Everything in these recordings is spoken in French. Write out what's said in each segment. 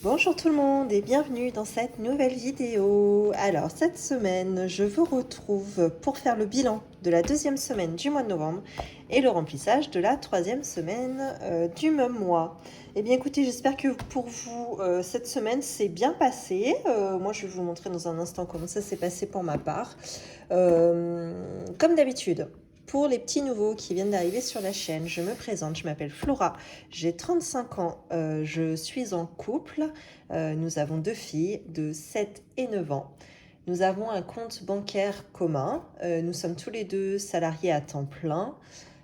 Bonjour tout le monde et bienvenue dans cette nouvelle vidéo. Alors cette semaine, je vous retrouve pour faire le bilan de la deuxième semaine du mois de novembre et le remplissage de la troisième semaine du même mois. Eh bien écoutez, j'espère que pour vous, cette semaine s'est bien passée. Moi, je vais vous montrer dans un instant comment ça s'est passé pour ma part. Comme d'habitude. Pour les petits nouveaux qui viennent d'arriver sur la chaîne, je me présente, je m'appelle Flora, j'ai 35 ans, je suis en couple, nous avons deux filles de 7 et 9 ans. Nous avons un compte bancaire commun, nous sommes tous les deux salariés à temps plein.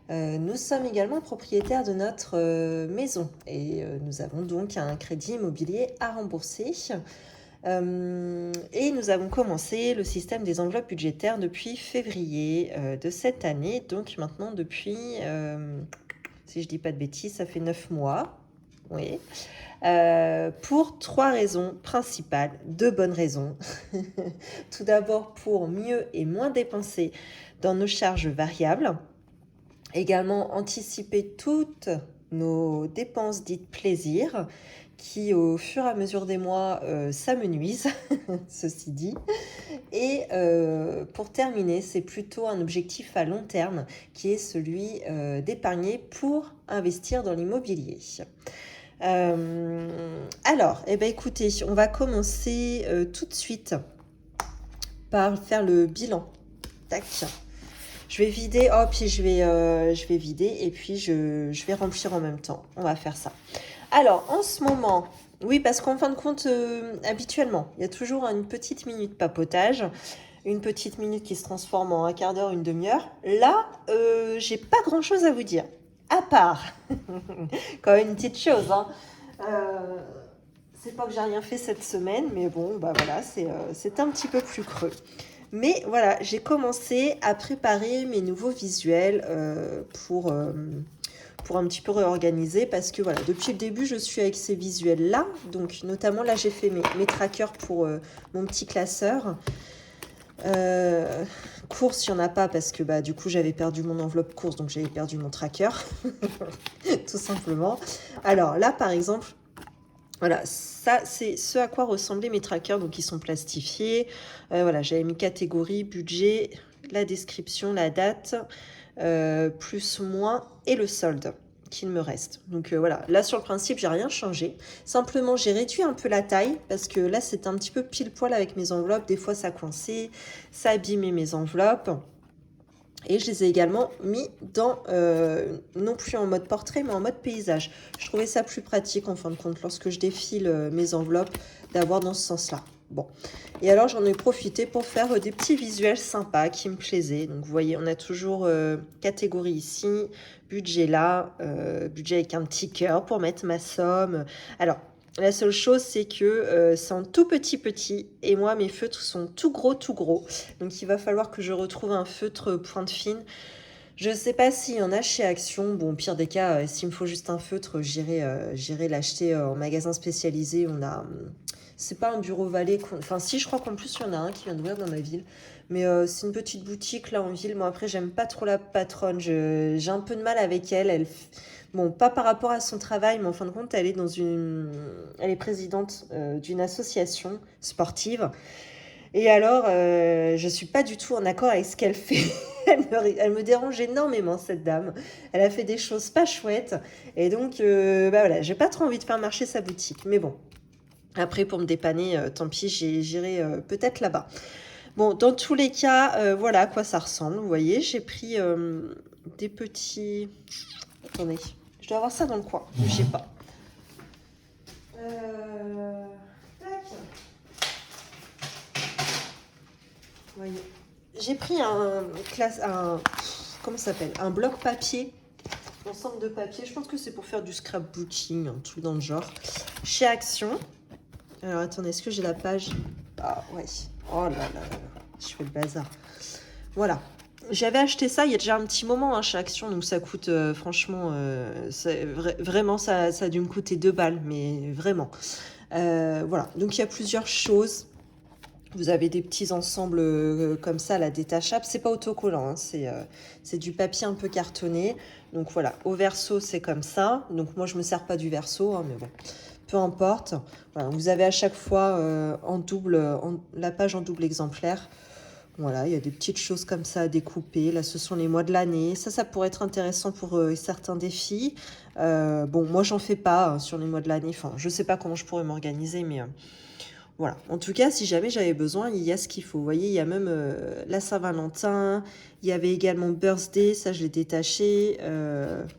Nous sommes également propriétaires de notre maison et nous avons donc un crédit immobilier à rembourser. Et nous avons commencé le système des enveloppes budgétaires depuis février de cette année, donc maintenant depuis, si je dis pas de bêtises, ça fait 9 mois, oui, pour 3 raisons principales, 2 bonnes raisons. Tout d'abord pour mieux et moins dépenser dans nos charges variables, également anticiper toutes nos dépenses dites plaisir, qui au fur et à mesure des mois s'amenuisent, ceci dit. Et pour terminer, c'est plutôt un objectif à long terme qui est celui d'épargner pour investir dans l'immobilier. Alors, eh ben, écoutez, on va commencer tout de suite par faire le bilan. Tac. Je vais vider, oh, puis je vais vider et puis je vais remplir en même temps. On va faire ça. Alors, en ce moment, oui, parce qu'en fin de compte, habituellement, il y a toujours une petite minute papotage, une petite minute qui se transforme en un quart d'heure, une demi-heure. Là, j'ai pas grand-chose à vous dire, à part, quand même une petite chose, hein. C'est pas que j'ai rien fait cette semaine, mais bon, bah voilà, c'est un petit peu plus creux. Mais voilà, j'ai commencé à préparer mes nouveaux visuels pour un petit peu réorganiser parce que voilà, depuis le début, je suis avec ces visuels-là. Donc, notamment, là, j'ai fait mes trackers pour mon petit classeur. Course, il n'y en a pas parce que bah, du coup, j'avais perdu mon enveloppe course, donc j'avais perdu mon tracker, tout simplement. Alors là, par exemple, voilà, ça, c'est ce à quoi ressemblaient mes trackers, donc ils sont plastifiés. Voilà, j'avais mis catégorie, budget, la description, la date, plus, moins et le solde qu'il me reste. Donc voilà, là sur le principe, j'ai rien changé. Simplement, j'ai réduit un peu la taille parce que là, c'était un petit peu pile poil avec mes enveloppes. Des fois, ça coinçait, ça abîmait mes enveloppes. Et je les ai également mis dans, non plus en mode portrait, mais en mode paysage. Je trouvais ça plus pratique, en fin de compte, lorsque je défile mes enveloppes, d'avoir dans ce sens-là. Bon. Et alors, j'en ai profité pour faire des petits visuels sympas qui me plaisaient. Donc, vous voyez, on a toujours catégorie ici, budget là, budget avec un petit cœur pour mettre ma somme. Alors, la seule chose, c'est que c'est en tout petit et moi, mes feutres sont tout gros. Donc, il va falloir que je retrouve un feutre pointe fine. Je ne sais pas s'il y en a chez Action. Bon, au pire des cas, s'il me faut juste un feutre, j'irai l'acheter en magasin spécialisé. C'est pas un bureau Valet. Enfin, si, je crois qu'en plus, il y en a un qui vient d'ouvrir dans ma ville. Mais c'est une petite boutique là en ville. Moi, après, j'aime pas trop la patronne. J'ai un peu de mal avec elle. Bon, pas par rapport à son travail, mais en fin de compte, elle est présidente d'une association sportive. Et alors, je suis pas du tout en accord avec ce qu'elle fait. Elle me dérange énormément, cette dame. Elle a fait des choses pas chouettes. Et donc, bah voilà, j'ai pas trop envie de faire marcher sa boutique. Mais bon, après, pour me dépanner, tant pis, j'irai peut-être là-bas. Bon, dans tous les cas, voilà à quoi ça ressemble. Vous voyez, j'ai pris des petits... Attendez, je dois avoir ça dans le coin. Je sais pas. Tac. Voyez. J'ai pris comment ça s'appelle? Un bloc papier. Ensemble de papier. Je pense que c'est pour faire du scrapbooking, un truc dans le genre. Chez Action. Alors attendez, est-ce que j'ai la page? Ah ouais. Oh là là là là. Je fais le bazar. Voilà. J'avais acheté ça il y a déjà un petit moment hein, chez Action, donc ça coûte franchement, vraiment ça a dû me coûter 2 balles, mais vraiment. Voilà, donc il y a plusieurs choses. Vous avez des petits ensembles comme ça, là, détachables. C'est pas autocollant, hein, c'est du papier un peu cartonné. Donc voilà, au verso, c'est comme ça. Donc moi, je me sers pas du verso, hein, mais bon, peu importe. Voilà, vous avez à chaque fois la page en double exemplaire. Voilà, il y a des petites choses comme ça à découper. Là, ce sont les mois de l'année. Ça pourrait être intéressant pour certains défis. Bon, moi, j'en fais pas sur les mois de l'année. Enfin, je sais pas comment je pourrais m'organiser, mais voilà. En tout cas, si jamais j'avais besoin, il y a ce qu'il faut. Vous voyez, il y a même la Saint-Valentin. Il y avait également Birthday. Ça, je l'ai détaché.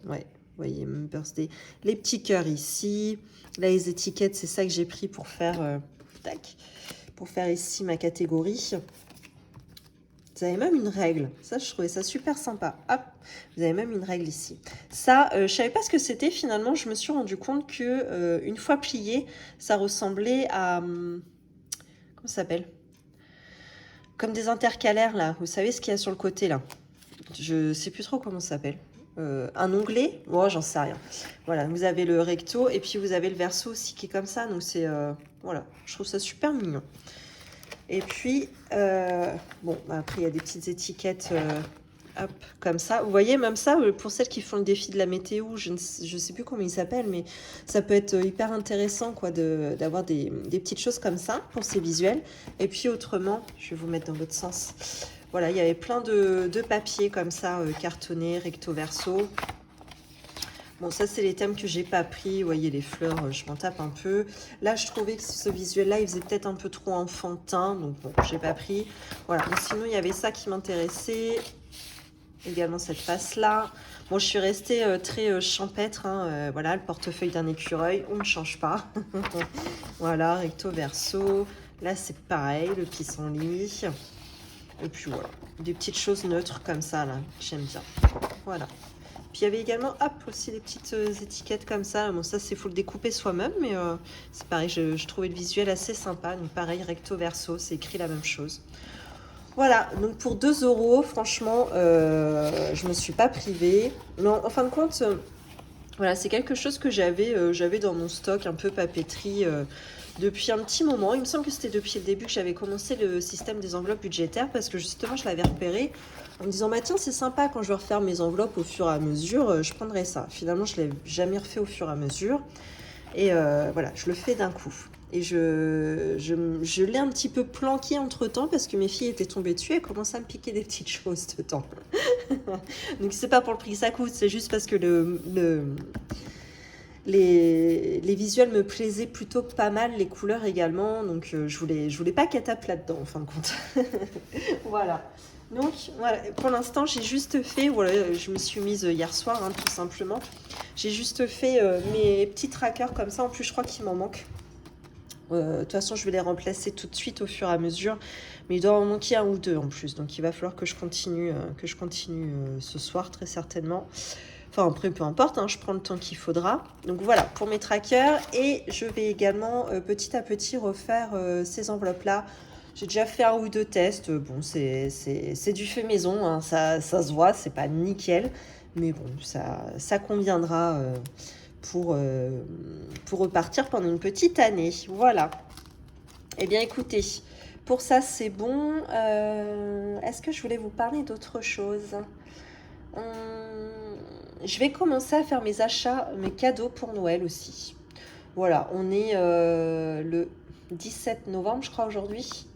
Ouais, vous voyez, même Birthday. Les petits cœurs ici. Là, les étiquettes, c'est ça que j'ai pris pour faire... tac. Pour faire ici ma catégorie. Vous avez même une règle. Ça, je trouvais ça super sympa. Hop, vous avez même une règle ici. Ça, je savais pas ce que c'était. Finalement, je me suis rendu compte que une fois plié, ça ressemblait à... comment ça s'appelle? Comme des intercalaires, là. Vous savez ce qu'il y a sur le côté, là? Je sais plus trop comment ça s'appelle. Un onglet? Oh, j'en sais rien. Voilà, vous avez le recto et puis vous avez le verso aussi qui est comme ça. Donc, c'est... voilà, je trouve ça super mignon. Et puis, bon, après, il y a des petites étiquettes, hop, comme ça. Vous voyez, même ça, pour celles qui font le défi de la météo, je sais plus comment il s'appelle, mais ça peut être hyper intéressant, quoi, d'avoir des petites choses comme ça pour ces visuels. Et puis, autrement, je vais vous mettre dans l'autre sens. Voilà, il y avait plein de papiers comme ça, cartonnés, recto verso. Bon, ça, c'est les thèmes que j'ai pas pris. Vous voyez, les fleurs, je m'en tape un peu. Là, je trouvais que ce visuel-là, il faisait peut-être un peu trop enfantin. Donc, bon, j'ai pas pris. Voilà. Mais sinon, il y avait ça qui m'intéressait. Également, cette face-là. Bon, je suis restée très champêtre. Hein. Voilà, le portefeuille d'un écureuil. On ne change pas. Voilà, recto verso. Là, c'est pareil, le pissenlit. Et puis, voilà. Des petites choses neutres comme ça, là. J'aime bien. Voilà. Puis il y avait également, hop, aussi des petites étiquettes comme ça. Bon, ça, il faut le découper soi-même, mais c'est pareil, je trouvais le visuel assez sympa. Donc pareil, recto verso, c'est écrit la même chose. Voilà, donc pour 2 €, franchement, je me suis pas privée. Mais en fin de compte, voilà, c'est quelque chose que j'avais dans mon stock, un peu papeterie, depuis un petit moment. Il me semble que c'était depuis le début que j'avais commencé le système des enveloppes budgétaires parce que justement, je l'avais repéré en me disant, bah tiens, c'est sympa quand je vais refaire mes enveloppes au fur et à mesure, je prendrai ça. Finalement, je ne l'ai jamais refait au fur et à mesure. Et voilà, je le fais d'un coup. Et je l'ai un petit peu planqué entre-temps parce que mes filles étaient tombées dessus et commençaient à me piquer des petites choses de temps. Donc, c'est pas pour le prix que ça coûte, c'est juste parce que les visuels me plaisaient plutôt pas mal, les couleurs également. Donc, je voulais pas qu'elle tape là-dedans, en fin de compte. Voilà. Donc, voilà, pour l'instant, j'ai juste fait, voilà, je me suis mise hier soir, hein, tout simplement. J'ai juste fait mes petits trackers comme ça. En plus, je crois qu'il m'en manque. De toute façon, je vais les remplacer tout de suite au fur et à mesure. Mais il doit en manquer 1 ou 2 en plus. Donc, il va falloir que je continue, ce soir, très certainement. Enfin, après, peu importe, hein, je prends le temps qu'il faudra. Donc, voilà, pour mes trackers. Et je vais également, petit à petit, refaire ces enveloppes-là. J'ai déjà fait 1 ou 2 tests. Bon, c'est du fait maison, hein. Ça se voit, c'est pas nickel. Mais bon, ça conviendra pour repartir pendant une petite année. Voilà. Eh bien, écoutez, pour ça, c'est bon. Est-ce que je voulais vous parler d'autre chose? Je vais commencer à faire mes achats, mes cadeaux pour Noël aussi. Voilà, on est le 17 novembre, je crois, aujourd'hui.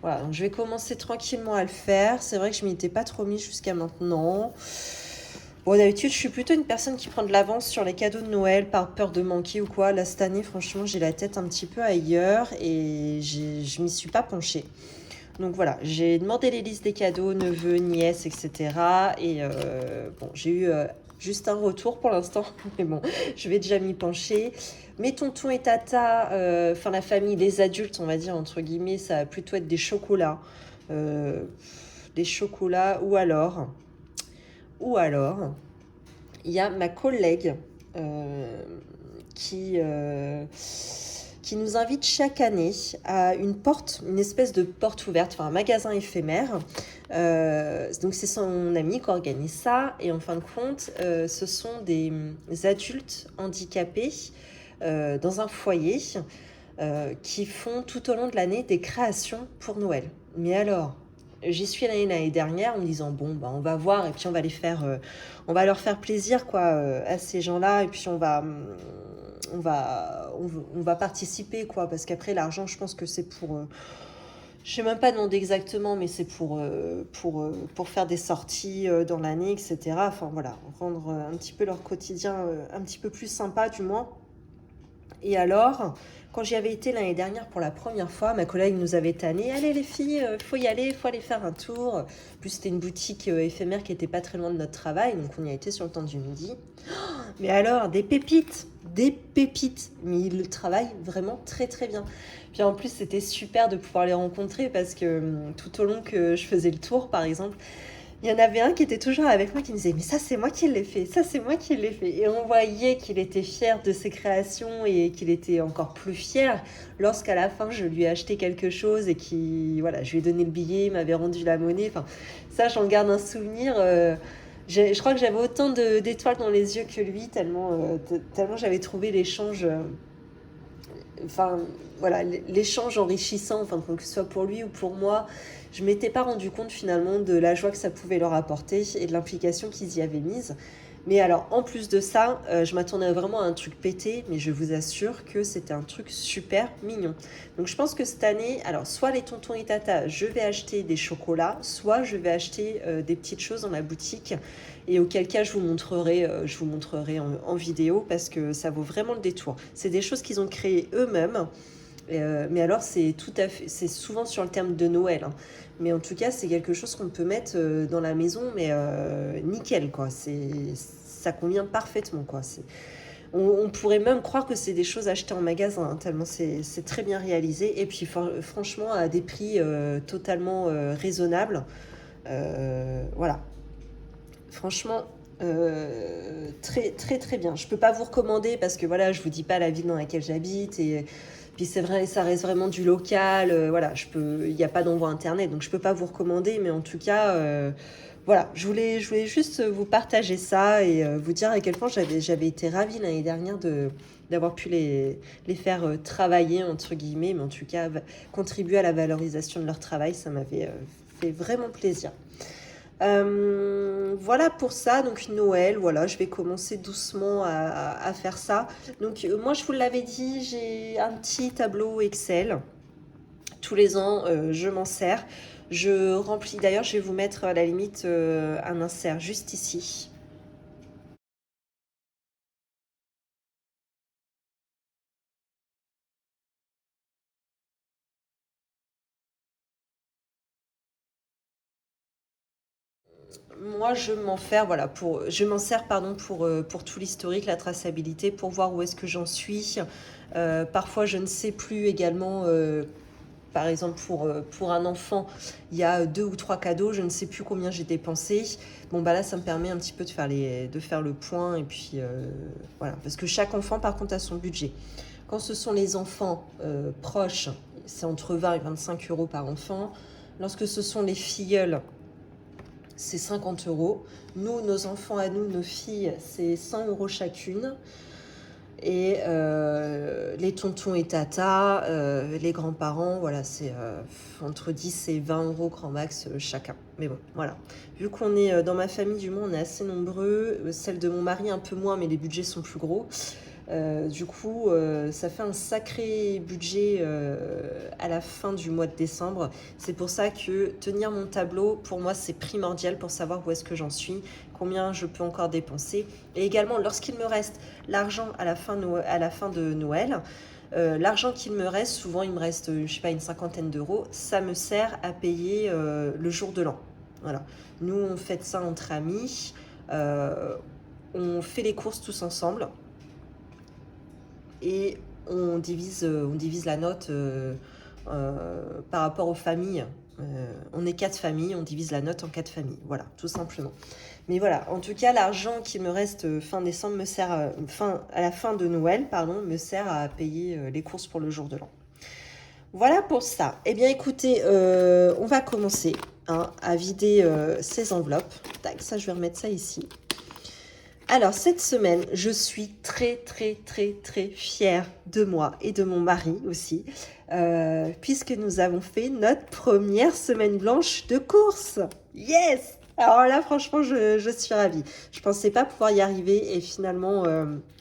Voilà, donc je vais commencer tranquillement à le faire. C'est vrai que je m'y étais pas trop mis jusqu'à maintenant. Bon, d'habitude, je suis plutôt une personne qui prend de l'avance sur les cadeaux de Noël par peur de manquer ou quoi. Là, cette année, franchement, j'ai la tête un petit peu ailleurs et je m'y suis pas penchée. Donc voilà, j'ai demandé les listes des cadeaux, neveux, nièces, etc. Et bon, j'ai eu juste un retour pour l'instant, mais bon, je vais déjà m'y pencher. Mes tontons et tatas, enfin la famille, les adultes, on va dire, entre guillemets, ça va plutôt être des chocolats. Des chocolats ou alors, il y a ma collègue qui nous invite chaque année à une espèce de porte ouverte, enfin un magasin éphémère. Donc c'est son ami qui organise ça. Et en fin de compte, ce sont des adultes handicapés dans un foyer qui font tout au long de l'année des créations pour Noël. Mais alors, j'y suis l'année dernière en me disant bon bah on va voir et puis on va leur faire plaisir quoi à ces gens-là et puis on va participer, quoi. Parce qu'après, l'argent, je pense que c'est pour... je sais même pas demander exactement, mais c'est pour faire des sorties dans l'année, etc. Enfin, voilà, rendre un petit peu leur quotidien un petit peu plus sympa, du moins. Et alors, quand j'y avais été l'année dernière pour la première fois, ma collègue nous avait tanné. Allez les filles, faut y aller, faut aller faire un tour. En plus, c'était une boutique éphémère qui était pas très loin de notre travail, donc on y a été sur le temps du midi. Mais alors, des pépites, des pépites. Mais ils le travaillent vraiment très très bien. Puis en plus, c'était super de pouvoir les rencontrer parce que tout au long que je faisais le tour, par exemple, il y en avait un qui était toujours avec moi qui me disait mais ça c'est moi qui l'ai fait, ça c'est moi qui l'ai fait. Et on voyait qu'il était fier de ses créations et qu'il était encore plus fier lorsqu'à la fin je lui ai acheté quelque chose et voilà, je lui ai donné le billet, il m'avait rendu la monnaie. Enfin, ça j'en garde un souvenir. Je crois que j'avais autant d'étoiles dans les yeux que lui, tellement j'avais trouvé l'échange. Enfin, voilà, l'échange enrichissant, enfin, que ce soit pour lui ou pour moi, je ne m'étais pas rendu compte finalement de la joie que ça pouvait leur apporter et de l'implication qu'ils y avaient mise. Mais alors, en plus de ça, je m'attendais vraiment à un truc pété, mais je vous assure que c'était un truc super mignon. Donc je pense que cette année, alors soit les tontons et tata, je vais acheter des chocolats, soit je vais acheter des petites choses dans la boutique, et auquel cas je vous montrerai en vidéo, parce que ça vaut vraiment le détour. C'est des choses qu'ils ont créées eux-mêmes, mais alors c'est souvent sur le terme de Noël, hein. Mais en tout cas, c'est quelque chose qu'on peut mettre dans la maison, mais nickel, quoi. Ça convient parfaitement, quoi. On pourrait même croire que c'est des choses achetées en magasin, hein, tellement c'est très bien réalisé. Et puis, franchement, à des prix totalement raisonnables. Voilà. Franchement, très, très, très bien. Je peux pas vous recommander parce que, voilà, je vous dis pas la ville dans laquelle j'habite et... Puis c'est vrai, ça reste vraiment du local. Voilà, il n'y a pas d'envoi internet, donc je peux pas vous recommander. Mais en tout cas, voilà, je voulais juste vous partager ça et vous dire à quel point j'avais été ravie l'année dernière d'avoir pu les faire travailler, entre guillemets, mais en tout cas contribuer à la valorisation de leur travail. Ça m'avait fait vraiment plaisir. Voilà pour ça, donc Noël, voilà, je vais commencer doucement à faire ça. Donc moi je vous l'avais dit, j'ai un petit tableau Excel. Tous les ans, je m'en sers. Je remplis, d'ailleurs je vais vous mettre à la limite un insert juste ici. Moi, je m'en sers pardon pour tout l'historique, la traçabilité, pour voir où est-ce que j'en suis. Parfois, je ne sais plus également. Par exemple, pour un enfant, il y a 2 ou 3 cadeaux, je ne sais plus combien j'ai dépensé. Bon, bah là, ça me permet un petit peu de faire le point. Et puis, voilà. Parce que chaque enfant, par contre, a son budget. Quand ce sont les enfants proches, c'est entre 20 et 25 euros par enfant. Lorsque ce sont les filleuls, c'est 50 euros. Nous, nos enfants à nous, nos filles, c'est 100 euros chacune. Et les tontons et tatas, les grands-parents, voilà, c'est entre 10 et 20 euros grand max chacun. Mais bon, voilà. Vu qu'on est dans ma famille, du moins, on est assez nombreux. Celle de mon mari, un peu moins, mais les budgets sont plus gros. Du coup, ça fait un sacré budget à la fin du mois de décembre. C'est pour ça que tenir mon tableau, pour moi, c'est primordial pour savoir où est-ce que j'en suis, combien je peux encore dépenser. Et également, lorsqu'il me reste l'argent à la fin de Noël, l'argent qu'il me reste, souvent il me reste, je sais pas, une cinquantaine d'euros, ça me sert à payer le jour de l'an. Voilà. Nous, on fait ça entre amis. On fait les courses tous ensemble. Et on divise la note par rapport aux familles. On est 4 familles, on divise la note en 4 familles. Voilà, tout simplement. Mais voilà, en tout cas, l'argent qui me reste fin décembre à la fin de Noël, pardon, me sert à payer les courses pour le jour de l'an. Voilà pour ça. Eh bien, écoutez, on va commencer à vider ces enveloppes. Tac, ça, je vais remettre ça ici. Alors, cette semaine, je suis très, très, très, très fière de moi et de mon mari aussi, puisque nous avons fait notre première semaine blanche de course. Yes! Alors là, franchement, je suis ravie. Je pensais pas pouvoir y arriver et finalement,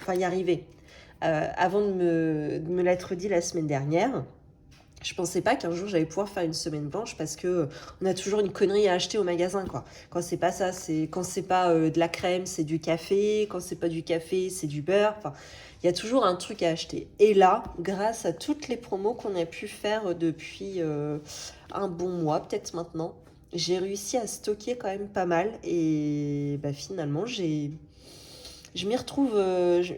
y arriver. avant de me l'être dit la semaine dernière. Je pensais pas qu'un jour j'allais pouvoir faire une semaine blanche parce que on a toujours une connerie à acheter au magasin, quoi. Quand c'est pas ça, quand c'est pas de la crème, c'est du café. Quand c'est pas du café, c'est du beurre. Enfin, il y a toujours un truc à acheter. Et là, grâce à toutes les promos qu'on a pu faire depuis un bon mois, peut-être maintenant, j'ai réussi à stocker quand même pas mal. Et bah, finalement, je m'y retrouve.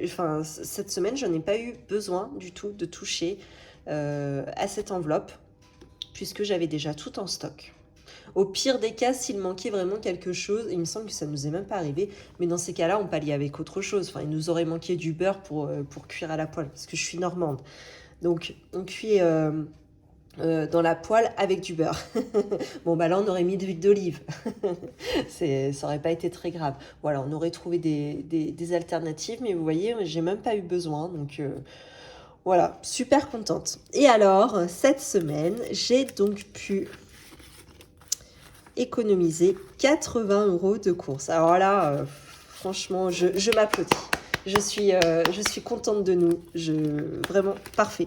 Enfin, cette semaine, je n'ai pas eu besoin du tout de toucher à cette enveloppe, puisque j'avais déjà tout en stock. Au pire des cas, s'il manquait vraiment quelque chose, il me semble que ça ne nous est même pas arrivé, mais dans ces cas-là, on pallie avec autre chose. Enfin, il nous aurait manqué du beurre pour cuire à la poêle, parce que je suis normande. Donc, on cuit dans la poêle avec du beurre. Bon, bah là, on aurait mis de l'huile d'olive. Ça aurait pas été très grave. Voilà, on aurait trouvé des alternatives, mais vous voyez, j'ai même pas eu besoin, donc... voilà, super contente. Et alors, cette semaine, j'ai donc pu économiser 80 € de courses. Alors là, franchement, je m'applaudis. Je suis contente de nous. Vraiment, parfait.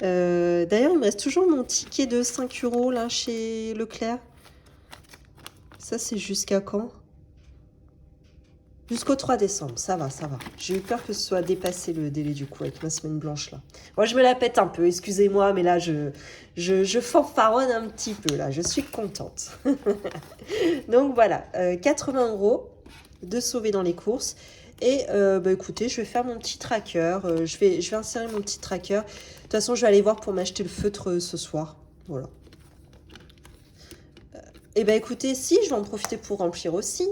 D'ailleurs, il me reste toujours mon ticket de 5 € là chez Leclerc. Ça, c'est jusqu'à quand ? Jusqu'au 3 décembre, ça va, ça va. J'ai eu peur que ce soit dépassé le délai du coup avec ma semaine blanche là. Moi je me la pète un peu, excusez-moi, mais là je fanfaronne un petit peu là, je suis contente. Donc voilà, 80 € de sauver dans les courses. Et bah écoutez, je vais faire mon petit tracker, je vais insérer mon petit tracker. De toute façon, je vais aller voir pour m'acheter le feutre ce soir. Voilà. Et bah écoutez, si, je vais en profiter pour remplir aussi.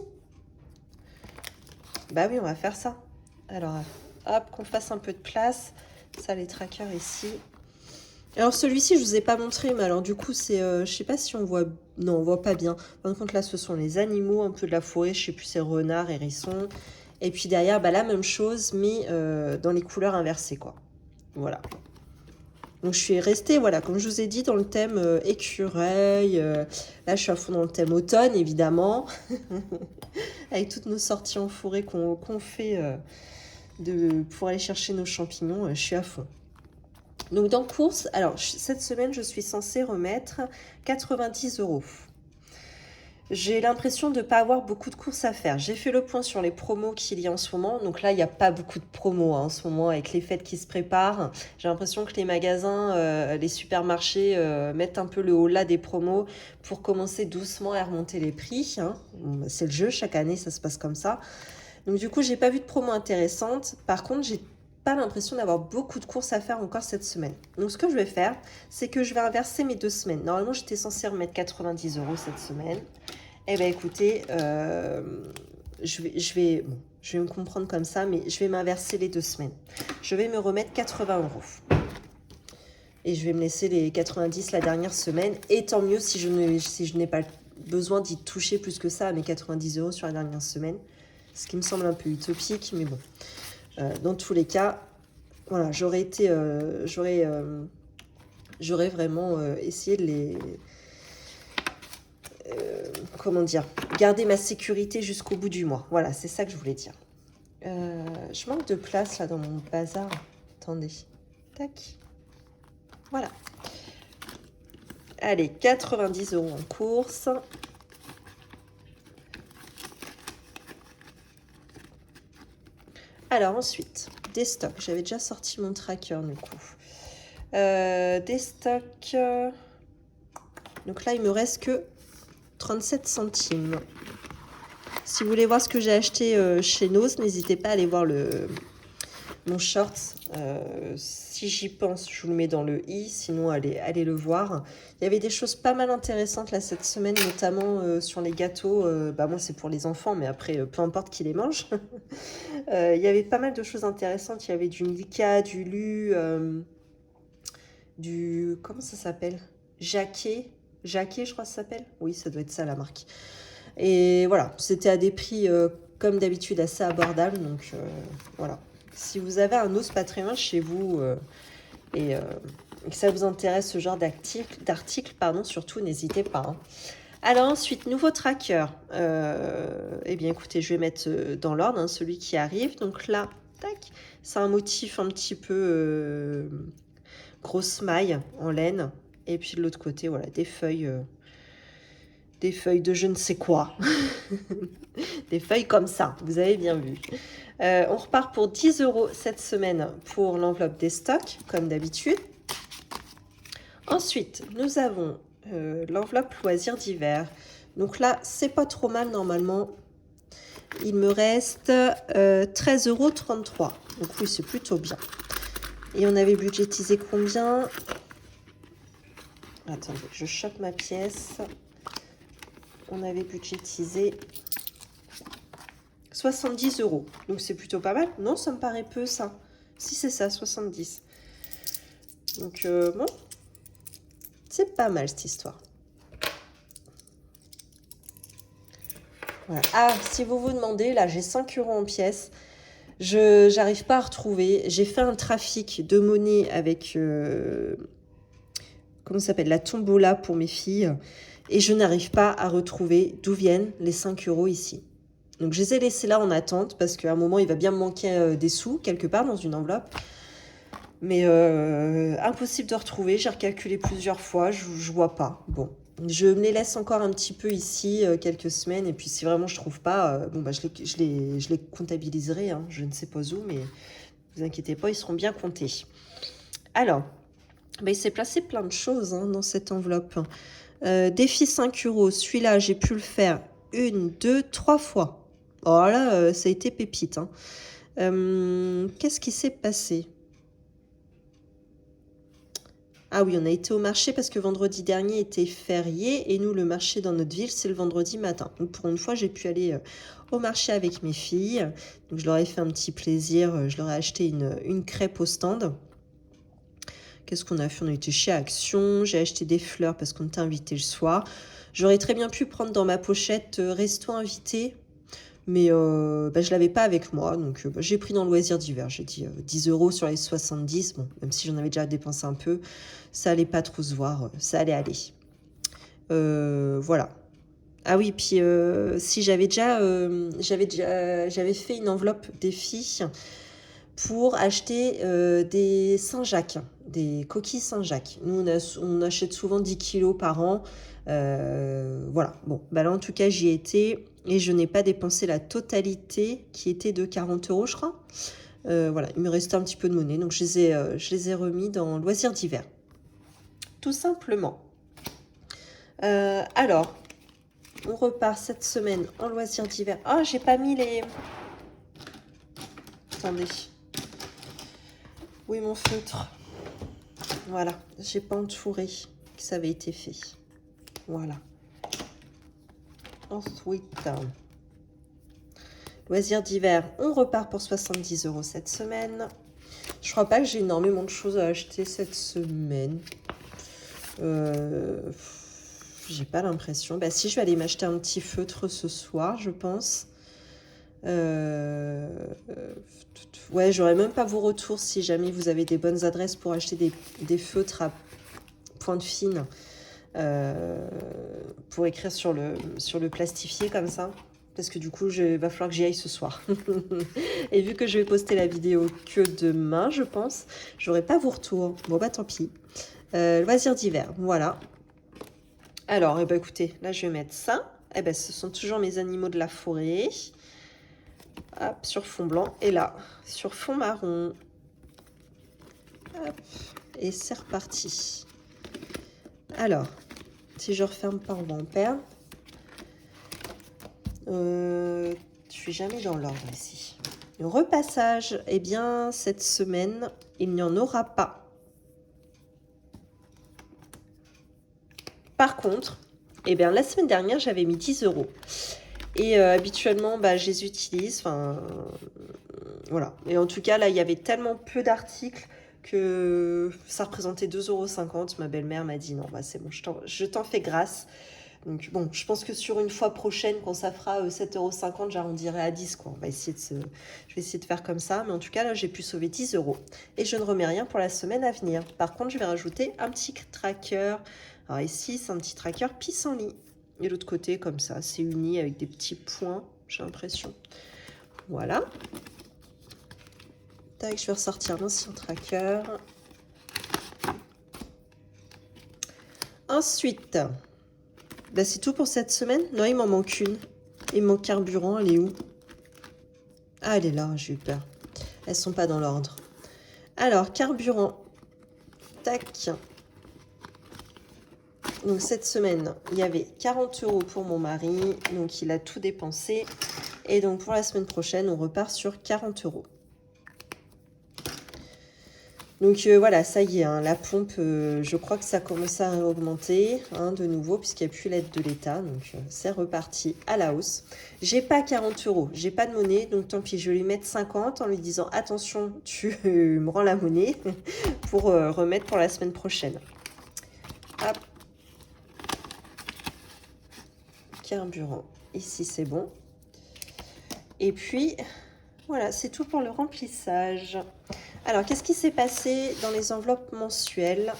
Bah oui, on va faire ça. Alors, hop, qu'on fasse un peu de place. Ça, les trackers ici. Alors, celui-ci, je vous ai pas montré, mais alors du coup, c'est... je sais pas si on voit... Non, on voit pas bien. Par contre, là, ce sont les animaux, un peu de la forêt. Je sais plus, c'est renard, hérisson. Et puis derrière, bah, la même chose, mais dans les couleurs inversées, quoi. Voilà. Donc, je suis restée, voilà, comme je vous ai dit, dans le thème écureuil. Là, je suis à fond dans le thème automne, évidemment. Avec toutes nos sorties en forêt qu'on fait pour aller chercher nos champignons, je suis à fond. Donc dans course, alors cette semaine, je suis censée remettre 90 €. J'ai l'impression de ne pas avoir beaucoup de courses à faire. J'ai fait le point sur les promos qu'il y a en ce moment. Donc là, il n'y a pas beaucoup de promos en ce moment avec les fêtes qui se préparent. J'ai l'impression que les magasins, les supermarchés mettent un peu le haut-là des promos pour commencer doucement à remonter les prix. Hein. C'est le jeu, chaque année, ça se passe comme ça. Donc du coup, j'ai pas vu de promo intéressante. Par contre, j'ai pas l'impression d'avoir beaucoup de courses à faire encore cette semaine. Donc ce que je vais faire, c'est que je vais inverser mes 2 semaines. Normalement, j'étais censée remettre 90 € cette semaine. Eh bien écoutez, je vais me comprendre comme ça, mais je vais m'inverser les 2 semaines. Je vais me remettre 80 €. Et je vais me laisser les 90 la dernière semaine. Et tant mieux si je n'ai pas besoin d'y toucher plus que ça à mes 90 € sur la dernière semaine. Ce qui me semble un peu utopique, mais bon. Dans tous les cas, voilà, j'aurais vraiment essayé de les... comment dire, garder ma sécurité jusqu'au bout du mois. Voilà, c'est ça que je voulais dire. Je manque de place là dans mon bazar. Attendez. Tac. Voilà. Allez, 90 € en course. Alors ensuite, des stocks. J'avais déjà sorti mon tracker du coup. Des stocks. Donc là, il me reste que 37 centimes. Si vous voulez voir ce que j'ai acheté chez Nose, n'hésitez pas à aller voir mon short. Si j'y pense, je vous le mets dans le i. Sinon, allez le voir. Il y avait des choses pas mal intéressantes là cette semaine, notamment sur les gâteaux. Moi, c'est pour les enfants, mais après, peu importe qui les mange. Il y avait pas mal de choses intéressantes. Il y avait du Milka, du Lu, du... Comment ça s'appelle? Jacquet, je crois que ça s'appelle. Oui, ça doit être ça la marque. Et voilà, c'était à des prix comme d'habitude assez abordables. Donc voilà. Si vous avez un os pas très loin chez vous et que ça vous intéresse ce genre d'article, surtout n'hésitez pas. Hein. Alors ensuite, nouveau tracker. Eh bien écoutez, je vais mettre dans l'ordre celui qui arrive. Donc là, Tac. C'est un motif un petit peu grosse maille en laine. Et puis de l'autre côté, voilà, des feuilles de je ne sais quoi. Des feuilles comme ça, vous avez bien vu. On repart pour 10 € cette semaine pour l'enveloppe des stocks, comme d'habitude. Ensuite, nous avons l'enveloppe loisirs d'hiver. Donc là, c'est pas trop mal normalement. Il me reste 13,33 €. Donc oui, c'est plutôt bien. Et on avait budgétisé combien? Attendez, je chope ma pièce. On avait budgétisé 70 €. Donc c'est plutôt pas mal. Non, ça me paraît peu ça. Si c'est ça, 70. Donc bon, c'est pas mal cette histoire. Voilà. Ah, si vous vous demandez, là j'ai 5 € en pièces. Je n'arrive pas à retrouver. J'ai fait un trafic de monnaie avec comment ça s'appelle, la tombola pour mes filles. Et je n'arrive pas à retrouver d'où viennent les 5 € ici. Donc je les ai laissés là en attente parce qu'à un moment il va bien me manquer des sous quelque part dans une enveloppe. Mais impossible de retrouver. J'ai recalculé plusieurs fois. Je vois pas. Bon. Je me les laisse encore un petit peu ici, quelques semaines, et puis si vraiment je trouve pas, bon bah je les comptabiliserai, hein, je ne sais pas où, mais vous inquiétez pas, ils seront bien comptés. Alors, bah, il s'est placé plein de choses hein, dans cette enveloppe. Défi 5 €, celui-là j'ai pu le faire 1, 2, 3 fois. Oh là, ça a été pépite. Hein. Qu'est-ce qui s'est passé ? Ah oui, on a été au marché parce que vendredi dernier était férié et nous, le marché dans notre ville, c'est le vendredi matin. Donc pour une fois, j'ai pu aller au marché avec mes filles. Donc je leur ai fait un petit plaisir. Je leur ai acheté une crêpe au stand. Qu'est-ce qu'on a fait? On a été chez Action. J'ai acheté des fleurs parce qu'on était invité le soir. J'aurais très bien pu prendre dans ma pochette resto invité. Mais bah, je ne l'avais pas avec moi, donc bah, j'ai pris dans le loisir d'hiver. J'ai dit 10 € sur les 70. Bon, même si j'en avais déjà dépensé un peu, ça allait pas trop se voir, ça allait aller. Voilà. Ah oui, puis si j'avais fait une enveloppe des filles pour acheter des Saint-Jacques, des coquilles Saint-Jacques. Nous, on achète souvent 10 kilos par an. Voilà. Bon, bah là, en tout cas, j'y étais et je n'ai pas dépensé la totalité qui était de 40 € je crois. Voilà, il me restait un petit peu de monnaie, donc je les ai remis dans loisirs d'hiver. Tout simplement. Alors, on repart cette semaine en loisirs d'hiver. Ah, j'ai pas mis les... Attendez. Oui, mon feutre. Voilà, j'ai pas entouré que ça avait été fait. Voilà. Ensuite, loisirs d'hiver, on repart pour 70 € cette semaine. Je crois pas que j'ai énormément de choses à acheter cette semaine. J'ai pas l'impression. Bah si, je vais aller m'acheter un petit feutre ce soir, je pense. Ouais, j'aurais même pas vos retours si jamais vous avez des bonnes adresses pour acheter des feutres à pointe fine pour écrire sur le plastifié comme ça. Parce que du coup, il va falloir que j'y aille ce soir. Et vu que je vais poster la vidéo que demain, je pense, j'aurai pas vos retours. Bon bah tant pis. Loisirs d'hiver, voilà. Alors, eh ben, écoutez, là je vais mettre ça. Eh ben, ce sont toujours mes animaux de la forêt. Hop, sur fond blanc. Et là, sur fond marron. Hop, et c'est reparti. Alors, si je referme par Vampère, je suis jamais dans l'ordre ici. Le repassage, eh bien, cette semaine, il n'y en aura pas. Par contre, eh bien, la semaine dernière, j'avais mis 10 €. Et habituellement, bah, je les utilise. Enfin, voilà. Et en tout cas, là, il y avait tellement peu d'articles que ça représentait 2,50 €. Ma belle-mère m'a dit non, bah, c'est bon, je t'en fais grâce. Donc bon, je pense que sur une fois prochaine, quand ça fera 7,50 €, j'arrondirai à 10, quoi. Je vais essayer de faire comme ça. Mais en tout cas, là, j'ai pu sauver 10 €. Et je ne remets rien pour la semaine à venir. Par contre, je vais rajouter un petit tracker. Alors ici, c'est un petit tracker pissenlit. Et l'autre côté, comme ça, c'est uni avec des petits points, j'ai l'impression. Voilà. Tac, je vais ressortir l'ancien tracker. Ensuite, bah, c'est tout pour cette semaine. Non, il m'en manque une. Et mon carburant, elle est où? Ah, elle est là, j'ai eu peur. Elles sont pas dans l'ordre. Alors, carburant. Tac. Donc, cette semaine, il y avait 40 € pour mon mari. Donc, il a tout dépensé. Et donc, pour la semaine prochaine, on repart sur 40 €. Donc voilà, ça y est, hein, la pompe, je crois que ça commence à augmenter hein, de nouveau puisqu'il n'y a plus l'aide de l'État. Donc c'est reparti à la hausse. J'ai pas 40 €, j'ai pas de monnaie, donc tant pis, je vais lui mettre 50 en lui disant attention, tu me rends la monnaie pour remettre pour la semaine prochaine. Hop. Carburant, ici c'est bon. Et puis voilà, c'est tout pour le remplissage. Alors, qu'est-ce qui s'est passé dans les enveloppes mensuelles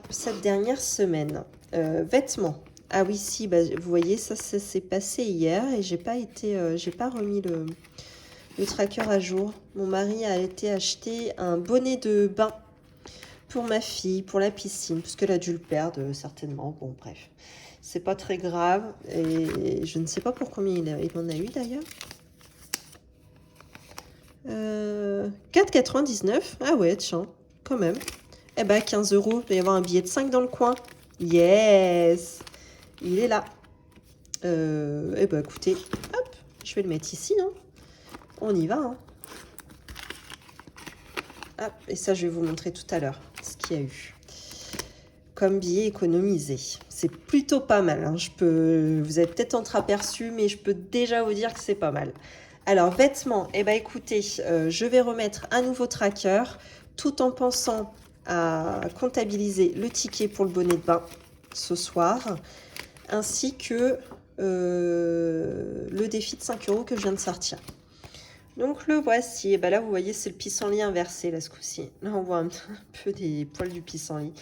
cette dernière semaine? Vêtements. Ah oui, si, bah, vous voyez, ça s'est passé hier et j'ai pas remis le tracker à jour. Mon mari a été acheter un bonnet de bain pour ma fille, pour la piscine, parce qu'elle a dû le perdre certainement. Bon, bref, c'est pas très grave et je ne sais pas pour combien il en a eu d'ailleurs. 4,99. Ah ouais, tiens, quand même. Eh ben, 15 €. Il doit y avoir un billet de 5 dans le coin. Yes! Il est là. Eh ben, écoutez, hop, je vais le mettre ici, non? On y va, hein. Hop, et ça, je vais vous montrer tout à l'heure ce qu'il y a eu. Comme billet économisé. C'est plutôt pas mal, hein. Vous avez peut-être entreaperçu, mais je peux déjà vous dire que c'est pas mal. Alors, vêtements, eh ben, écoutez, je vais remettre un nouveau tracker tout en pensant à comptabiliser le ticket pour le bonnet de bain ce soir, ainsi que le défi de 5 € que je viens de sortir. Donc, le voici. Et ben là, vous voyez, c'est le pissenlit inversé, là, ce coup-ci. Là, on voit un peu des poils du pissenlit.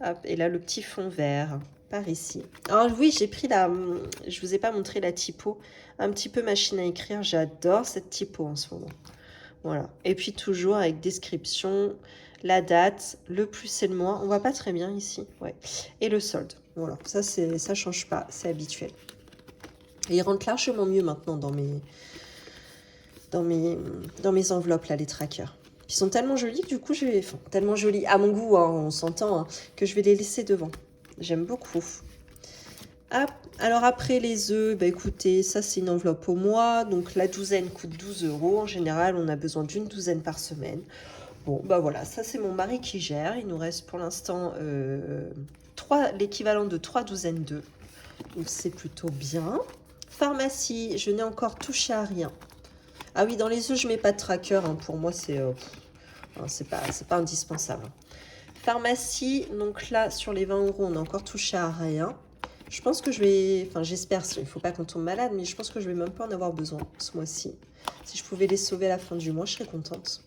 Hop, et là, le petit fond vert par ici. Alors oui, j'ai pris je vous ai pas montré la typo, un petit peu machine à écrire, j'adore cette typo en ce moment. Voilà, et puis toujours avec description, la date, le plus et le moins, on voit pas très bien ici, ouais, et le solde. Voilà, ça change pas, c'est habituel. Et il rentre largement mieux maintenant dans mes enveloppes là, les trackers. Ils sont tellement jolis que du coup, tellement jolis à mon goût, hein, on s'entend, hein, que je vais les laisser devant. J'aime beaucoup. Ah, alors après les œufs, bah écoutez, ça c'est une enveloppe au mois. Donc la douzaine coûte 12 €. En général, on a besoin d'une douzaine par semaine. Bon, bah voilà, ça c'est mon mari qui gère. Il nous reste pour l'instant l'équivalent de 3 douzaines d'œufs. Donc c'est plutôt bien. Pharmacie, je n'ai encore touché à rien. Ah oui, dans les œufs, je mets pas de tracker. Hein. Pour moi, c'est pas indispensable. Pharmacie, donc là, sur les 20 €, on n'a encore touché à rien. Je pense que j'espère, il ne faut pas qu'on tombe malade, mais je pense que je vais même pas en avoir besoin ce mois-ci. Si je pouvais les sauver à la fin du mois, je serais contente.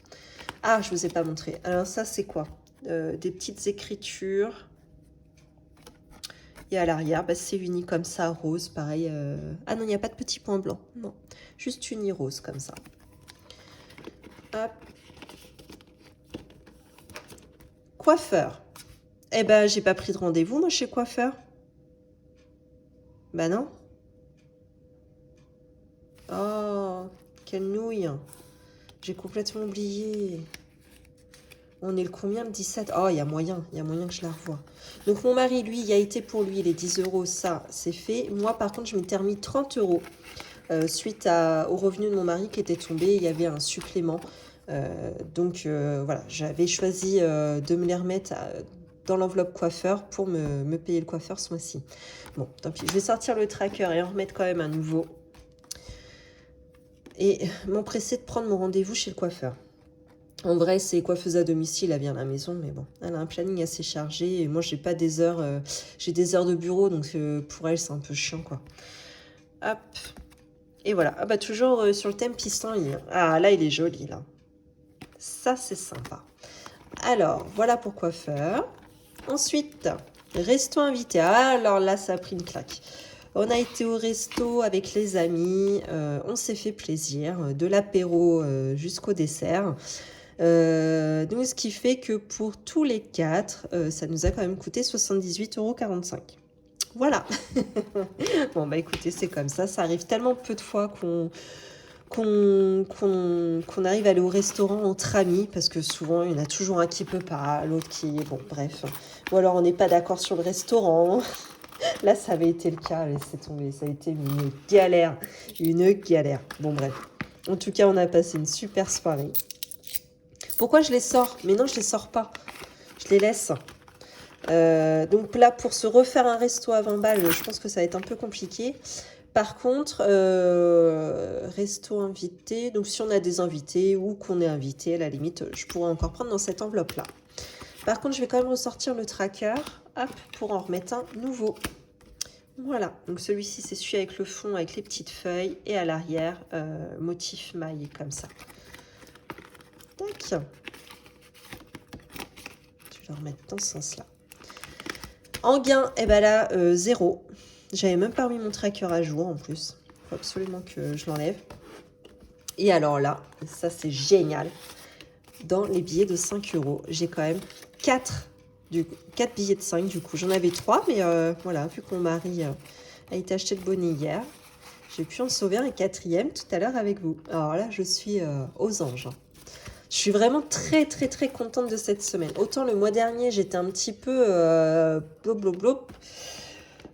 Ah, je vous ai pas montré. Alors ça, c'est quoi? Des petites écritures. Et à l'arrière, bah, c'est uni comme ça, rose, pareil. Ah non, il n'y a pas de petits points blancs. Non, juste uni rose comme ça. Hop. Coiffeur. Eh ben, j'ai pas pris de rendez-vous, moi, chez coiffeur. Bah non. Oh, quelle nouille. J'ai complètement oublié. On est le combien, le 17? Oh, il y a moyen que je la revoie. Donc mon mari, lui, il y a été pour lui les 10 €, ça, c'est fait. Moi, par contre, je m'étais remis 30 € suite au revenu de mon mari qui était tombé. Il y avait un supplément. Donc voilà, j'avais choisi de me les remettre dans l'enveloppe coiffeur pour me payer le coiffeur ce mois-ci. Bon, tant pis, je vais sortir le tracker et en remettre quand même un nouveau. Et m'empresser de prendre mon rendez-vous chez le coiffeur. En vrai, c'est coiffeuse à domicile, elle vient à la maison, mais bon, elle a un planning assez chargé. Et moi, j'ai pas des heures, j'ai des heures de bureau, donc pour elle, c'est un peu chiant, quoi. Hop. Et voilà. Ah bah, toujours sur le thème pissenlit. Ah, là, il est joli, là. Ça, c'est sympa. Alors, voilà pour coiffeur. Ensuite, resto invité. Ah, alors là, ça a pris une claque. On a été au resto avec les amis, on s'est fait plaisir, de l'apéro jusqu'au dessert. Donc, ce qui fait que pour tous les 4, ça nous a quand même coûté 78,45 €. Voilà. Bon, bah écoutez, c'est comme ça arrive tellement peu de fois qu'on arrive à aller au restaurant entre amis, parce que souvent, il y en a toujours un qui peut pas, l'autre qui... Bon, bref. Ou alors, on n'est pas d'accord sur le restaurant. Là, ça avait été le cas, laissez tomber. Ça a été une galère. Une galère. Bon, bref. En tout cas, on a passé une super soirée. Pourquoi je les sors? Mais non, je les sors pas. Je les laisse. Donc là, pour se refaire un resto à 20 balles, je pense que ça va être un peu compliqué. Par contre, resto invité, donc si on a des invités ou qu'on est invité, à la limite, je pourrais encore prendre dans cette enveloppe-là. Par contre, je vais quand même ressortir le tracker, hop, pour en remettre un nouveau. Voilà, donc celui-ci, c'est celui avec le fond, avec les petites feuilles, et à l'arrière, motif maille, comme ça. Tac. Je vais le remettre dans ce sens-là. En gain, et ben là, 0. J'avais même pas mis mon tracker à jour en plus. Il faut absolument que je l'enlève. Et alors là, ça c'est génial. Dans les billets de 5 €, j'ai quand même 4 billets de 5 du coup. J'en avais 3, mais voilà, vu que mon mari a été acheter le bonnet hier, j'ai pu en sauver un 4e tout à l'heure avec vous. Alors là, je suis aux anges. Je suis vraiment très très très contente de cette semaine. Autant le mois dernier, j'étais un petit peu blop.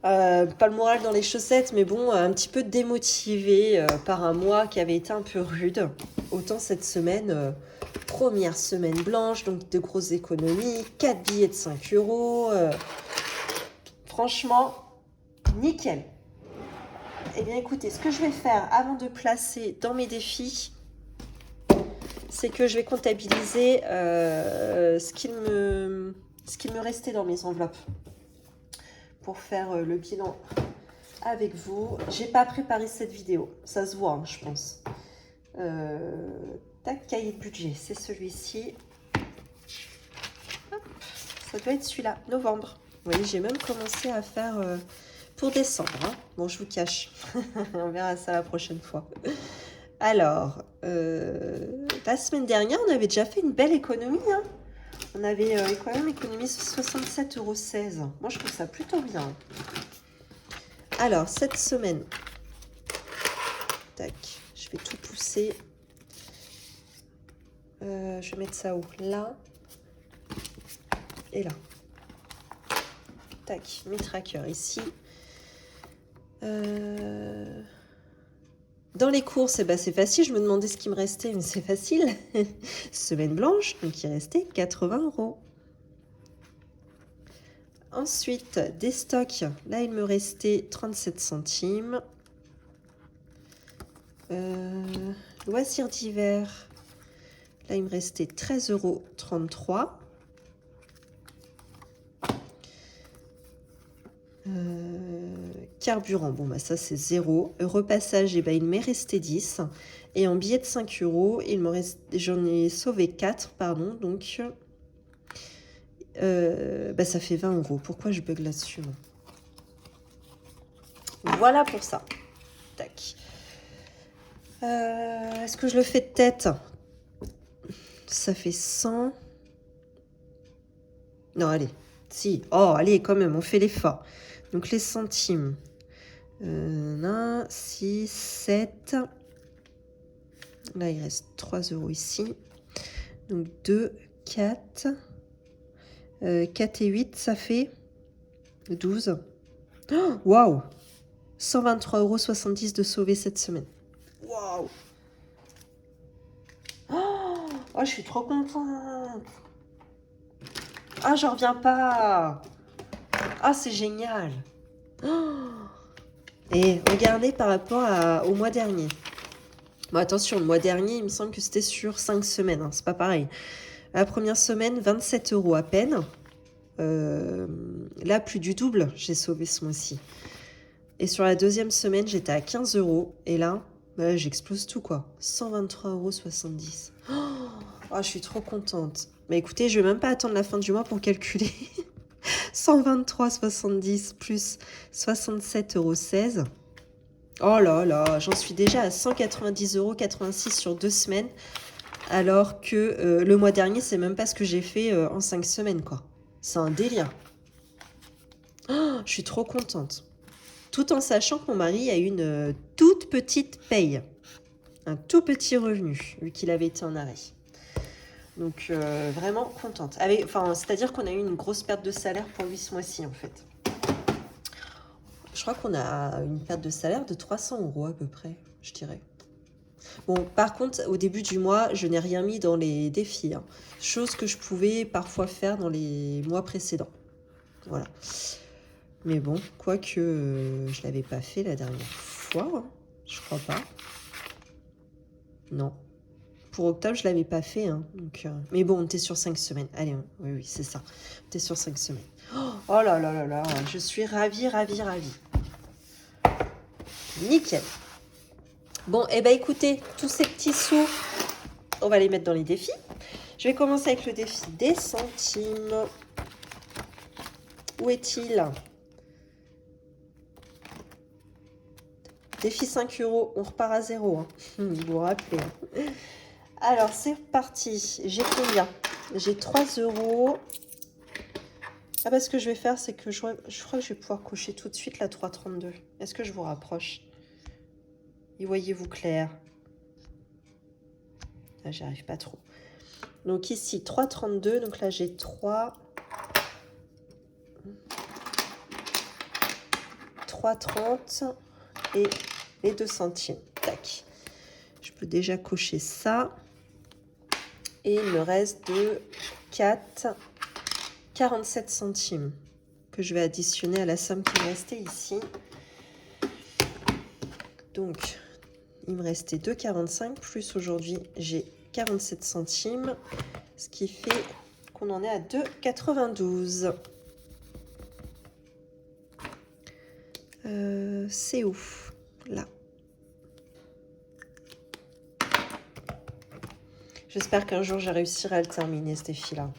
Pas le moral dans les chaussettes, mais bon, un petit peu démotivée par un mois qui avait été un peu rude. Autant cette semaine, première semaine blanche, donc de grosses économies, 4 billets de 5 €. Franchement, nickel. Eh bien écoutez, ce que je vais faire avant de placer dans mes défis, c'est que je vais comptabiliser ce qu'il me restait dans mes enveloppes pour faire le bilan avec vous. J'ai pas préparé cette vidéo, ça se voit, hein, je pense. Tac, cahier de budget, c'est celui-ci. Ça doit être celui-là, novembre. Vous voyez, j'ai même commencé à faire pour décembre. Hein. Bon, je vous cache. On verra ça la prochaine fois. Alors, la semaine dernière, on avait déjà fait une belle économie. Hein. On avait quand même économisé 67,16 €. Moi, je trouve ça plutôt bien. Alors, cette semaine, tac, je vais tout pousser. Je vais mettre ça où? Là et là. Tac, mes trackers ici. Dans les courses, eh ben, c'est facile. Je me demandais ce qui me restait, mais c'est facile. Semaine blanche, donc il restait 80 €. Ensuite, des stocks. Là, il me restait 37 centimes. Loisirs d'hiver. Là, il me restait 13,33 €. Carburant, bon, bah ça, c'est 0. Repassage, eh ben, il m'est resté 10. Et en billets de 5 €, j'en ai sauvé 4, pardon. Donc, bah, ça fait 20 €. Pourquoi je bug là-dessus, moi? Voilà pour ça. Tac. Est-ce que je le fais de tête? Ça fait 100. Non, allez. Si. Oh, allez, quand même, on fait l'effort. Donc, les centimes. 1, 6, 7. Là, il reste 3 € ici. Donc, 2, 4. 4 et 8, ça fait 12. Waouh! 123,70 € de sauver cette semaine. Waouh! Oh, je suis trop contente. Ah, j'en reviens pas. Ah, c'est génial. Et regardez par rapport au mois dernier. Bon, attention, le mois dernier, il me semble que c'était sur 5 semaines. Hein, c'est pas pareil. La première semaine, 27 € à peine. Là, plus du double, j'ai sauvé ce mois-ci. Et sur la deuxième semaine, j'étais à 15 €. Et là, bah, j'explose tout, quoi. 123,70 €. Oh, je suis trop contente. Mais écoutez, je vais même pas attendre la fin du mois pour calculer. 123,70 plus 67,16 €. Oh là là, j'en suis déjà à 190,86 € sur 2 semaines. Alors que le mois dernier, c'est même pas ce que j'ai fait en 5 semaines, quoi. C'est un délire. Oh, je suis trop contente. Tout en sachant que mon mari a une toute petite paye. Un tout petit revenu, vu qu'il avait été en arrêt. Donc, vraiment contente. C'est-à-dire qu'on a eu une grosse perte de salaire pour lui ce mois-ci, en fait. Je crois qu'on a une perte de salaire de 300 € à peu près, je dirais. Bon, par contre, au début du mois, je n'ai rien mis dans les défis. Hein. Chose que je pouvais parfois faire dans les mois précédents. Voilà. Mais bon, quoique je ne l'avais pas fait la dernière fois. Hein. Je crois pas. Non. Pour octobre, je ne l'avais pas fait. Hein. Donc, mais bon, on était sur 5 semaines. Allez, oui, c'est ça. On était sur 5 semaines. Oh là là là là, je suis ravie. Nickel. Bon, eh ben écoutez, tous ces petits sous, on va les mettre dans les défis. Je vais commencer avec le défi des centimes. Où est-il? Défi 5 €, on repart à 0. Hein. Vous vous rappelez. Hein. Alors, c'est parti. J'ai combien? J'ai 3 €. Ah bah, ce que je vais faire, c'est que je crois que je vais pouvoir cocher tout de suite la 3,32. Est-ce que je vous rapproche? Y voyez-vous clair? Là, j'y arrive pas trop. Donc ici, 3,32. Donc là, j'ai 3,30 et les 2 centimes. Tac. Je peux déjà cocher ça. Et il me reste de 4,47 centimes que je vais additionner à la somme qui me restait ici. Donc, il me restait 2,45 plus aujourd'hui, j'ai 47 centimes, ce qui fait qu'on en est à 2,92. C'est où? Là. J'espère qu'un jour, je réussirai à le terminer, ce défi-là.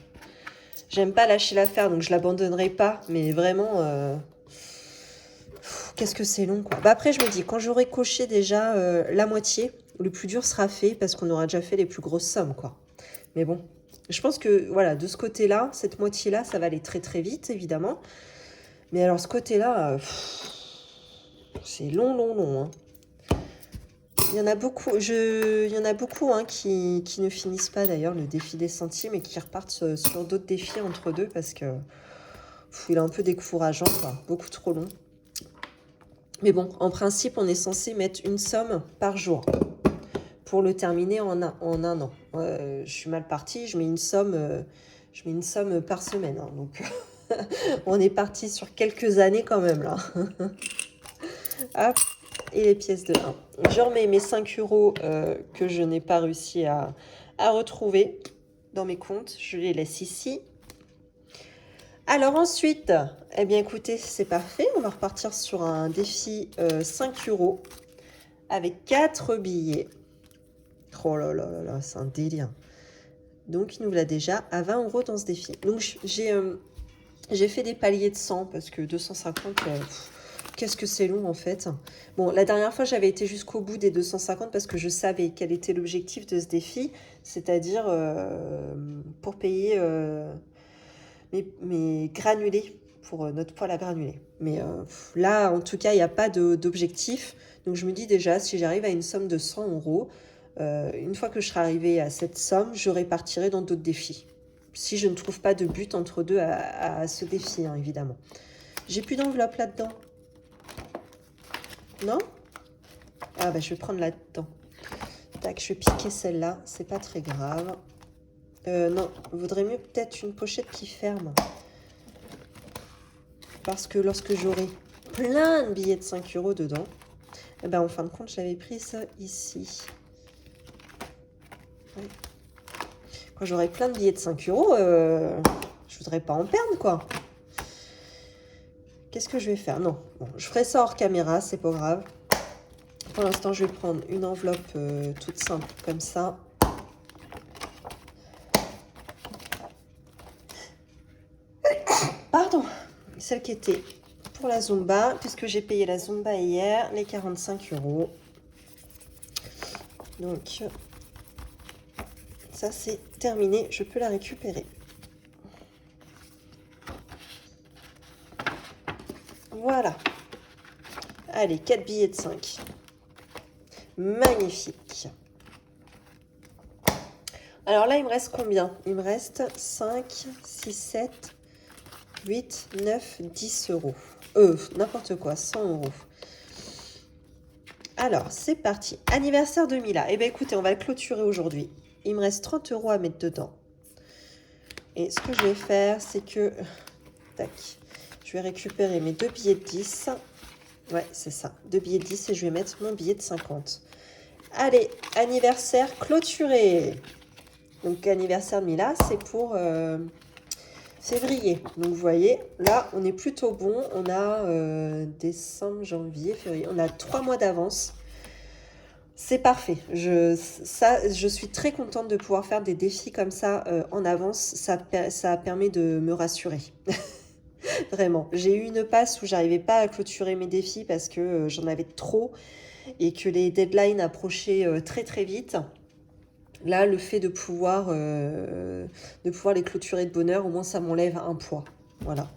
J'aime pas lâcher l'affaire, donc je l'abandonnerai pas. Mais vraiment, qu'est-ce que c'est long, quoi. Bah après, je me dis, quand j'aurai coché déjà la moitié, le plus dur sera fait parce qu'on aura déjà fait les plus grosses sommes, quoi. Mais bon, je pense que, voilà, de ce côté-là, cette moitié-là, ça va aller très très vite, évidemment. Mais alors, ce côté-là, c'est long. Hein. Il y en a beaucoup, hein, qui ne finissent pas d'ailleurs le défi des centimes et qui repartent sur d'autres défis entre deux parce que il est un peu décourageant, quoi. Beaucoup trop long. Mais bon, en principe, on est censé mettre une somme par jour pour le terminer en un an. Je suis mal partie, je mets une somme par semaine. Hein, donc, on est parti sur quelques années quand même, là. Hop, et les pièces de 1. Je remets mes 5 € que je n'ai pas réussi à retrouver dans mes comptes. Je les laisse ici. Alors ensuite, eh bien écoutez, c'est parfait. On va repartir sur un défi 5 € avec 4 billets. Oh là là là là, c'est un délire. Donc, il nous l'a déjà à 20 € dans ce défi. Donc, j'ai fait des paliers de 100 parce que 250, qu'est-ce que c'est long en fait. Bon, la dernière fois, j'avais été jusqu'au bout des 250 parce que je savais quel était l'objectif de ce défi, c'est-à-dire pour payer mes granulés, pour notre poêle à granulés. Mais là, en tout cas, il n'y a pas d'objectif. Donc, je me dis déjà, si j'arrive à une somme de 100 €, une fois que je serai arrivée à cette somme, je répartirai dans d'autres défis. Si je ne trouve pas de but entre deux à ce défi, hein, évidemment. J'ai plus d'enveloppe là-dedans. Non? Ah bah je vais prendre là-dedans. Tac, je vais piquer celle-là. C'est pas très grave. Non, il vaudrait mieux peut-être une pochette qui ferme. Parce que lorsque j'aurai plein de billets de 5 € dedans, eh ben en fin de compte, j'avais pris ça ici. Ouais. Quand j'aurai plein de billets de 5 €, je voudrais pas en perdre, quoi. Qu'est-ce que je vais faire? Non, bon, je ferai ça hors caméra, c'est pas grave. Pour l'instant, je vais prendre une enveloppe toute simple, comme ça. Pardon. celle qui était pour la Zumba, puisque j'ai payé la Zumba hier, les 45 €. Donc, ça c'est terminé, je peux la récupérer. Voilà. Allez, 4 billets de 5. Magnifique. Alors là, il me reste combien? Il me reste 5, 6, 7, 8, 9, 10 €. N'importe quoi, 100 €. Alors, c'est parti. Anniversaire de Mila. Eh bien, écoutez, on va le clôturer aujourd'hui. Il me reste 30 € à mettre dedans. Et ce que je vais faire, c'est que... Tac. Je vais récupérer mes 2 billets de 10. Ouais, c'est ça. 2 billets de 10 et je vais mettre mon billet de 50. Allez, anniversaire clôturé. Donc, anniversaire de Mila, c'est pour février. Donc, vous voyez, là, on est plutôt bon. On a décembre, janvier, février. On a 3 mois d'avance. C'est parfait. Je suis très contente de pouvoir faire des défis comme ça en avance. Ça permet de me rassurer. Vraiment. J'ai eu une passe où j'arrivais pas à clôturer mes défis parce que j'en avais trop et que les deadlines approchaient très très vite. Là, le fait de pouvoir les clôturer de bonne heure, au moins ça m'enlève un poids. Voilà.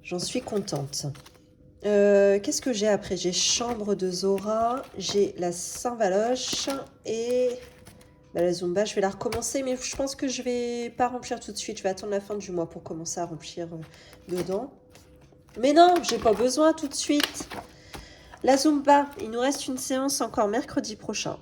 J'en suis contente. Qu'est-ce que j'ai après? J'ai Chambre de Zora, j'ai la Saint-Valoche et la Zumba. Je vais la recommencer, mais je pense que je vais pas remplir tout de suite. Je vais attendre la fin du mois pour commencer à remplir dedans. Mais non, j'ai pas besoin tout de suite. La Zumba, il nous reste une séance encore mercredi prochain.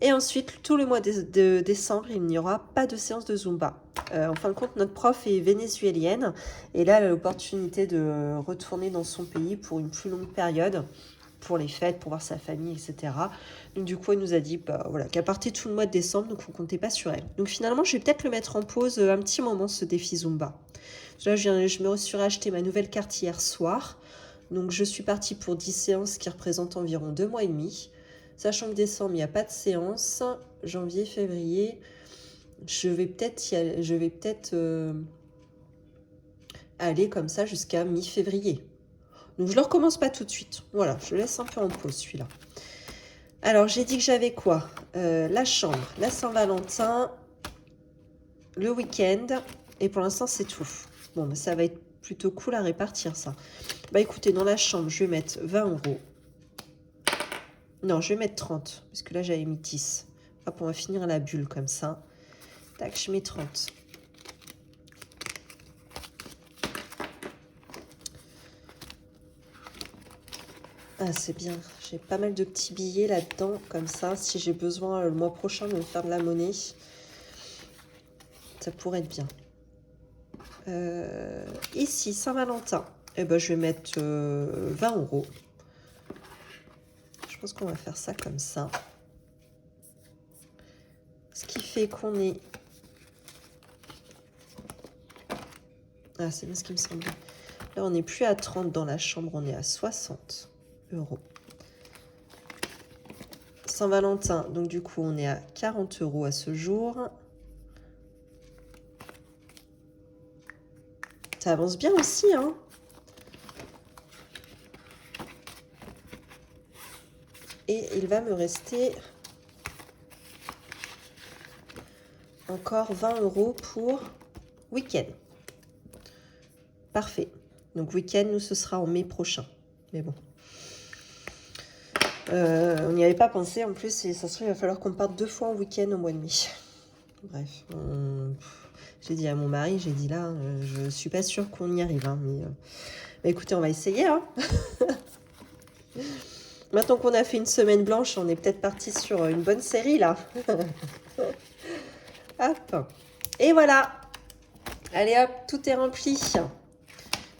Et ensuite, tout le mois de décembre, il n'y aura pas de séance de Zumba. En fin de compte, notre prof est vénézuélienne et là, elle a l'opportunité de retourner dans son pays pour une plus longue période, pour les fêtes, pour voir sa famille, etc. Donc du coup, elle nous a dit voilà, qu'à partir de tout le mois de décembre, donc on ne comptait pas sur elle. Donc finalement, je vais peut-être le mettre en pause un petit moment, ce défi Zumba. Là, je me suis racheté ma nouvelle carte hier soir. Donc je suis partie pour 10 séances qui représentent environ 2 mois et demi. Sachant que décembre, il n'y a pas de séance. Janvier, février, je vais peut-être aller comme ça jusqu'à mi-février. Donc, je ne le recommence pas tout de suite. Voilà, je le laisse un peu en pause, celui-là. Alors, j'ai dit que j'avais quoi? La chambre, la Saint-Valentin, le week-end. Et pour l'instant, c'est tout. Bon, ça va être plutôt cool à répartir, ça. Bah, écoutez, dans la chambre, je vais mettre 20 €. Non, je vais mettre 30, parce que là, j'avais mis 10. Hop, on va finir la bulle comme ça. Tac, je mets 30. Ah, c'est bien. J'ai pas mal de petits billets là-dedans, comme ça. Si j'ai besoin le mois prochain de me faire de la monnaie, ça pourrait être bien. Ici, Saint-Valentin, eh ben, je vais mettre 20 €. Je pense qu'on va faire ça comme ça. Ce qui fait qu'on est... Ah, c'est bien ce qui me semblait. Là, on n'est plus à 30 dans la chambre, on est à 60 €. Saint-Valentin, donc du coup, on est à 40 € à ce jour. Ça avance bien aussi, hein. Et il va me rester encore 20 € pour week-end. Parfait. Donc week-end, nous, ce sera en mai prochain. Mais bon. On n'y avait pas pensé. En plus, ça se trouve, il va falloir qu'on parte 2 fois en week-end au mois de mai. Bref. J'ai dit à mon mari, j'ai dit là, je suis pas sûre qu'on y arrive. Hein, mais écoutez, on va essayer. Hein. Maintenant qu'on a fait une semaine blanche, on est peut-être parti sur une bonne série là. Hop. Et voilà. Allez hop, tout est rempli.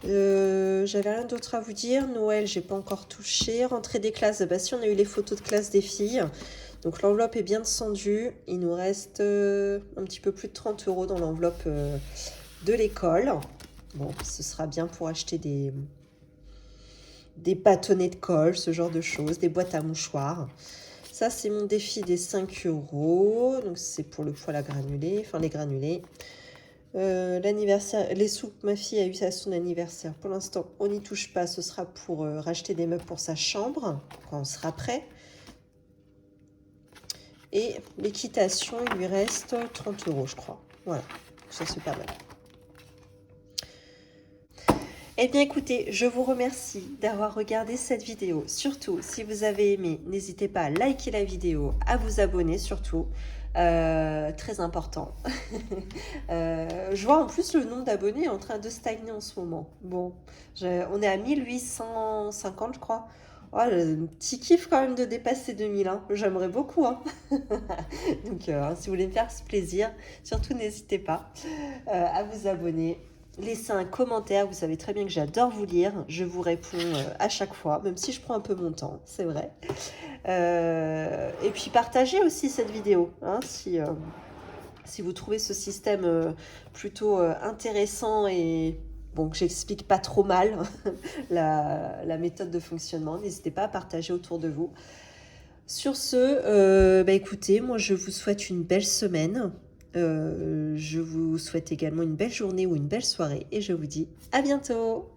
J'avais rien d'autre à vous dire. Noël, j'ai pas encore touché. Rentrée des classes, bah si, on a eu les photos de classe des filles. Donc l'enveloppe est bien descendue. Il nous reste un petit peu plus de 30 € dans l'enveloppe de l'école. Bon, ce sera bien pour acheter des bâtonnets de colle, ce genre de choses, des boîtes à mouchoirs. Ça, c'est mon défi des 5 €. Donc, c'est pour le poêle à granulés, enfin les granulés. L'anniversaire, les sous que ma fille a eu à son anniversaire, pour l'instant, on n'y touche pas. Ce sera pour racheter des meubles pour sa chambre, quand on sera prêt. Et l'équitation, il lui reste 30 €, je crois. Voilà, ça c'est pas mal. Eh bien écoutez, je vous remercie d'avoir regardé cette vidéo. Surtout, si vous avez aimé, n'hésitez pas à liker la vidéo, à vous abonner surtout. Très important. Je vois en plus le nombre d'abonnés est en train de stagner en ce moment. Bon, on est à 1850 je crois. Oh, le petit kiff quand même de dépasser 2000, hein. J'aimerais beaucoup, hein. Donc si vous voulez me faire ce plaisir, surtout n'hésitez pas à vous abonner. Laissez un commentaire, vous savez très bien que j'adore vous lire, je vous réponds à chaque fois, même si je prends un peu mon temps, c'est vrai. Et puis partagez aussi cette vidéo, hein, si vous trouvez ce système plutôt intéressant et bon, que j'explique pas trop mal la méthode de fonctionnement, n'hésitez pas à partager autour de vous. Sur ce, écoutez, moi je vous souhaite une belle semaine. Je vous souhaite également une belle journée ou une belle soirée et je vous dis à bientôt.